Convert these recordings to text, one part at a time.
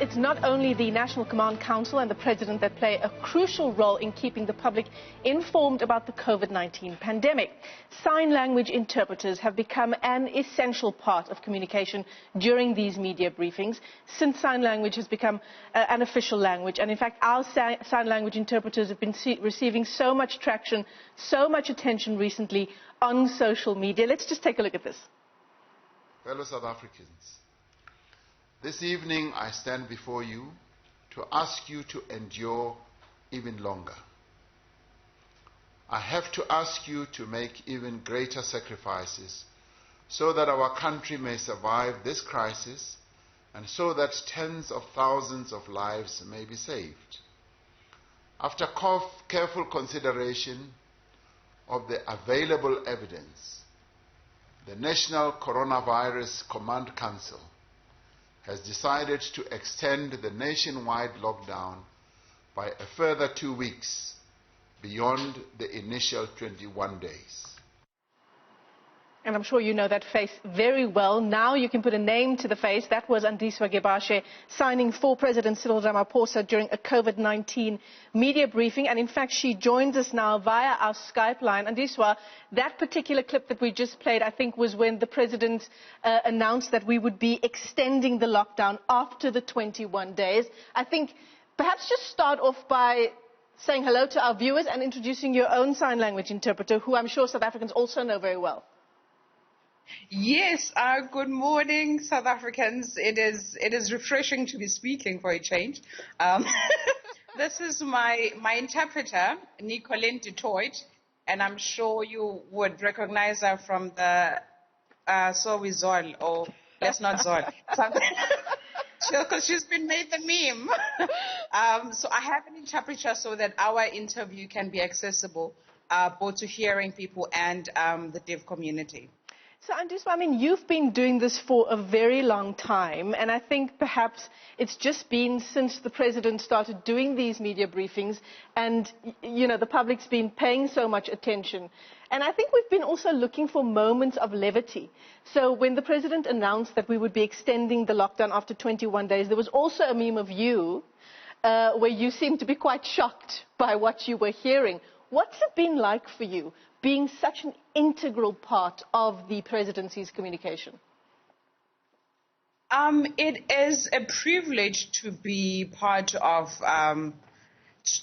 it's not only the National Command Council and the President that play a crucial role in keeping the public informed about the COVID-19 pandemic. Sign language interpreters have become an essential part of communication during these media briefings, since sign language has become an official language. And in fact, our sign language interpreters have been receiving so much traction, so much attention recently on social media. Let's just take a look at this. Fellow South Africans, this evening I stand before you to ask you to endure even longer. I have to ask you to make even greater sacrifices so that our country may survive this crisis and so that tens of thousands of lives may be saved. After careful consideration of the available evidence, the National Coronavirus Command Council has decided to extend the nationwide lockdown by a further 2 weeks beyond the initial 21 days. And I'm sure you know that face very well. Now you can put a name to the face. That was Andiswa Gebashe signing for President Cyril Ramaphosa during a COVID-19 media briefing. And in fact, she joins us now via our Skype line. Andiswa, that particular clip that we just played, I think, was when the President announced that we would be extending the lockdown after the 21 days. I think perhaps just start off by saying hello to our viewers and introducing your own sign language interpreter, who I'm sure South Africans also know very well. Yes, good morning, South Africans. It is refreshing to be speaking for a change. This is my interpreter, Nicolene Detroit, and I'm sure you would recognize her from the So We Zol, or Let's Not Zol. Because she's been made the meme. So I have an interpreter so that our interview can be accessible both to hearing people and the deaf community. So, Andiswa, I mean, you've been doing this for a very long time, and I think perhaps it's just been since the President started doing these media briefings and, you know, the public's been paying so much attention. And I think we've been also looking for moments of levity. So when the President announced that we would be extending the lockdown after 21 days, there was also a meme of you where you seemed to be quite shocked by what you were hearing. What's it been like for you, being such an integral part of the presidency's communication? It is a privilege to be part of,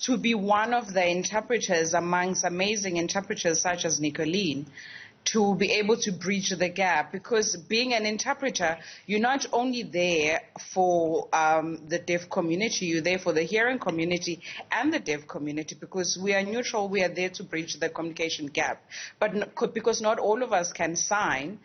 to be one of the interpreters amongst amazing interpreters such as Nicolene, to be able to bridge the gap, because being an interpreter, you're not only there for the deaf community, you're there for the hearing community and the deaf community, because we are neutral, we are there to bridge the communication gap. But because not all of us can sign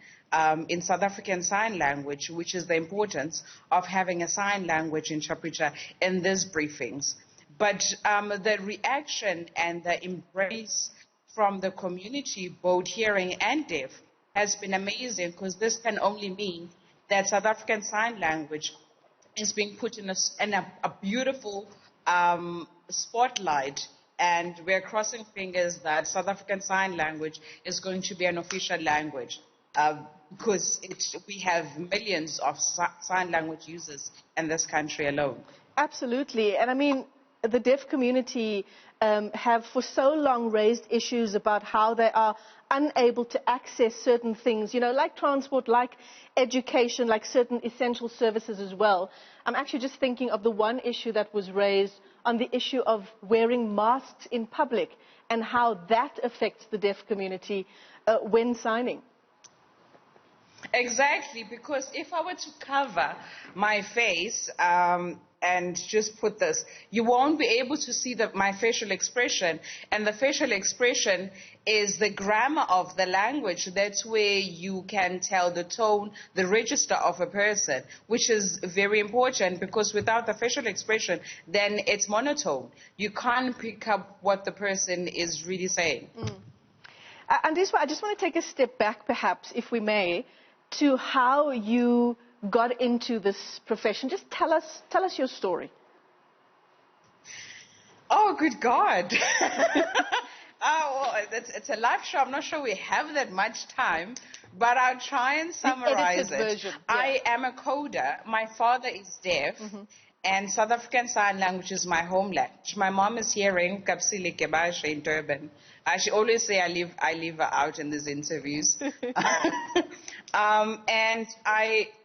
in South African Sign Language, which is the importance of having a sign language interpreter in these briefings. But the reaction and the embrace from the community, both hearing and deaf, has been amazing, because this can only mean that South African Sign Language is being put in a beautiful spotlight, and we're crossing fingers that South African Sign Language is going to be an official language, because we have millions of sign language users in this country alone. Absolutely. And I mean, the deaf community have for so long raised issues about how they are unable to access certain things, you know, like transport, like education, like certain essential services as well. I'm actually just thinking of the one issue that was raised on the issue of wearing masks in public and how that affects the deaf community when signing. Exactly, because if I were to cover my face and just put this, you won't be able to see my facial expression, and the facial expression is the grammar of the language. That's where you can tell the tone, the register of a person, which is very important, because without the facial expression, then it's monotone. You can't pick up what the person is really saying. Andiswa, I just want to take a step back, perhaps, if we may, to how you got into this profession. Just tell us your story. Oh, good God. It's a live show. I'm not sure we have that much time, but I'll try and summarize it. Version, yeah. I am a coder. My father is deaf, and South African Sign Language is my home language. My mom is hearing Andiswa Gebashe in Durban. I should always say I leave her out in these interviews.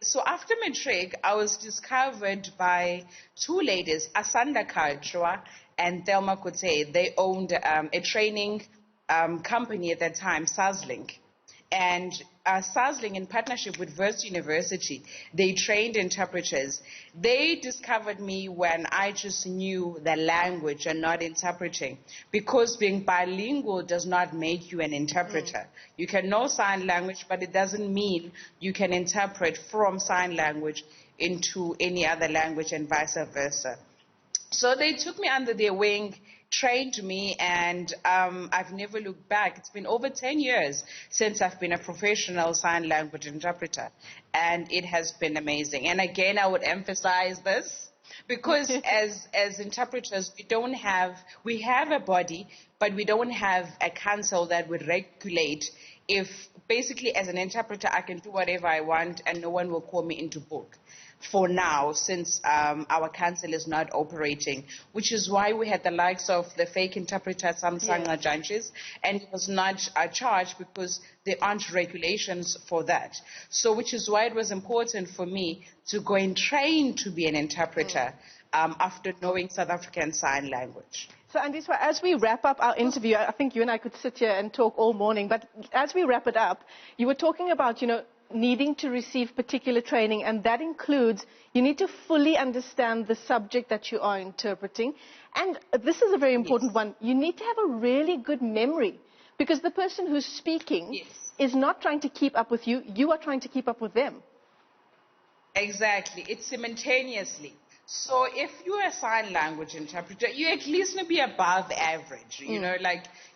So after matric, I was discovered by two ladies, Asanda Kalchwa and Thelma Kote. They owned a training company at that time, Sazlink. And Sazling, in partnership with Wits University, they trained interpreters. They discovered me when I just knew the language and not interpreting, because being bilingual does not make you an interpreter. You can know sign language, but it doesn't mean you can interpret from sign language into any other language and vice versa. So they took me under their wing, trained me, and I've never looked back. It's been over 10 years since I've been a professional sign language interpreter, and it has been amazing. And again, I would emphasize this, because as interpreters, we have a body, but we don't have a council that would regulate. If basically as an interpreter I can do whatever I want and no one will call me into book. For now, since our council is not operating, which is why we had the likes of the fake interpreter Samsanga Janches, and it was not charged because there aren't regulations for that. So which is why it was important for me to go and train to be an interpreter after knowing South African Sign Language. So Andiswa, as we wrap up our interview, I think you and I could sit here and talk all morning, but as we wrap it up, you were talking about, needing to receive particular training, and that includes you need to fully understand the subject that you are interpreting. And this is a very important one. You need to have a really good memory, because the person who's speaking is not trying to keep up with you. You are trying to keep up with them. Exactly. It's simultaneously. So if you're a sign language interpreter, you at least need to be above average.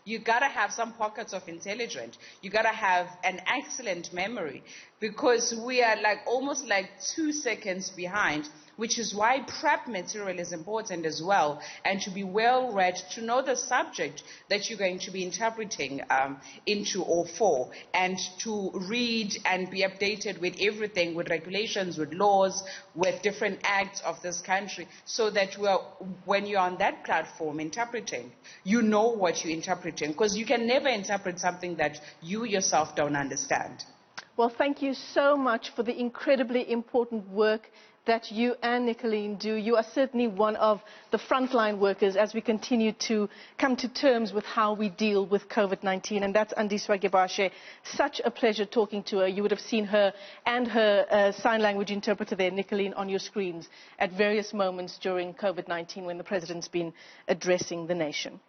You gotta have some pockets of intelligence. You gotta have an excellent memory, because we are almost 2 seconds behind, which is why prep material is important as well, and to be well read, to know the subject that you're going to be interpreting into or for, and to read and be updated with everything, with regulations, with laws, with different acts of this country, so that when you're on that platform interpreting, you know what you're interpreting, because you can never interpret something that you yourself don't understand. Well, thank you so much for the incredibly important work that you and Nicoline do. You are certainly one of the frontline workers as we continue to come to terms with how we deal with COVID-19. And that's Andiswa Gebashe. Such a pleasure talking to her. You would have seen her and her sign language interpreter there, Nicoline, on your screens at various moments during COVID-19 when the President's been addressing the nation.